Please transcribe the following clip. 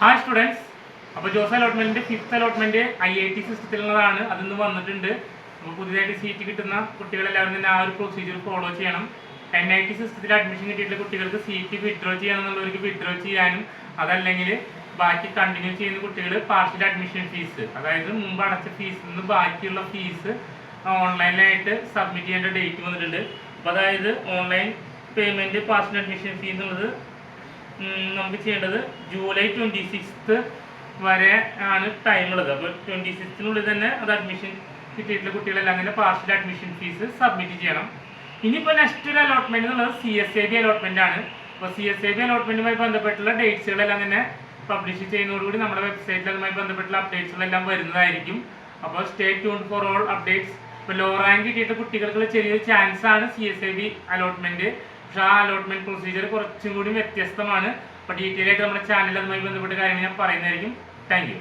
Hi students, അപ്പോൾ Jose അലോട്ട്മെൻറ്റിൻ്റെ 5th allotment IIT സിസ്റ്റത്തിലുള്ളതാണ്. അതിന്ന് വന്നിട്ടുണ്ട്. അപ്പോൾ പുതിയതായിട്ട് സീറ്റ് കിട്ടുന്ന കുട്ടികളെല്ലാവരും തന്നെ ആ ഒരു പ്രൊസീജിയർ ഫോളോ ചെയ്യണം. NIT സിസ്റ്റത്തിൽ അഡ്മിഷൻ കിട്ടിയിട്ടുള്ള കുട്ടികൾക്ക് സീറ്റ് വിഡ്രോ ചെയ്യണമെന്നുള്ളവർക്ക് വിഡ്രോ ചെയ്യാനും, അതല്ലെങ്കിൽ ബാക്കി കണ്ടിന്യൂ ചെയ്യുന്ന കുട്ടികൾ പാർഷ്യൽ അഡ്മിഷൻ ഫീസ്, അതായത് മുമ്പ് അടച്ച ഫീസിൽ നിന്ന് ബാക്കിയുള്ള ഫീസ് ഓൺലൈനിലായിട്ട് സബ്മിറ്റ് ചെയ്യേണ്ട ഡേറ്റ് വന്നിട്ടുണ്ട്. അപ്പോൾ അതായത് online payment partial admission fee എന്നുള്ളത് നമുക്ക് ചെയ്യേണ്ടത് ജൂലൈ 26th വരെ ആണ് ടൈം ഉള്ളത്. അപ്പോൾ 26th തന്നെ അത് അഡ്മിഷൻ കിട്ടിയിട്ടുള്ള കുട്ടികളെല്ലാം തന്നെ പാർഷ്യൽ അഡ്മിഷൻ ഫീസ് സബ്മിറ്റ് ചെയ്യണം. ഇനിയിപ്പോൾ നെക്സ്റ്റ് ഒരു അലോട്ട്മെൻറ്റ് എന്നുള്ളത് CSAB അലോട്ട്മെൻ്റ് ആണ്. അപ്പോൾ CSAB അലോട്ട്മെൻറ്റുമായി ബന്ധപ്പെട്ടുള്ള ഡേറ്റ്സുകളെല്ലാം തന്നെ പബ്ലിഷ് ചെയ്യുന്നതോടുകൂടി നമ്മുടെ വെബ്സൈറ്റിൽ അതുമായി ബന്ധപ്പെട്ടുള്ള അപ്ഡേറ്റ്സുകളെല്ലാം വരുന്നതായിരിക്കും. അപ്പോൾ stay tuned for all updates. ഇപ്പോൾ ലോ റാങ്ക് കിട്ടിയിട്ട് കുട്ടികൾക്കുള്ള ചെറിയൊരു ചാൻസ് ആണ് CSAB അലോട്ട്മെൻറ്റ്. പക്ഷേ ആ അലോട്ട്മെൻറ്റ് പ്രൊസീജിയർ കുറച്ചും കൂടി വ്യത്യസ്തമാണ്. അപ്പോൾ ഡീറ്റെയിൽ ആയിട്ട് നമ്മുടെ ചാനൽ അതുമായി ബന്ധപ്പെട്ട കാര്യങ്ങൾ ഞാൻ പറയുന്നതായിരിക്കും. Thank you.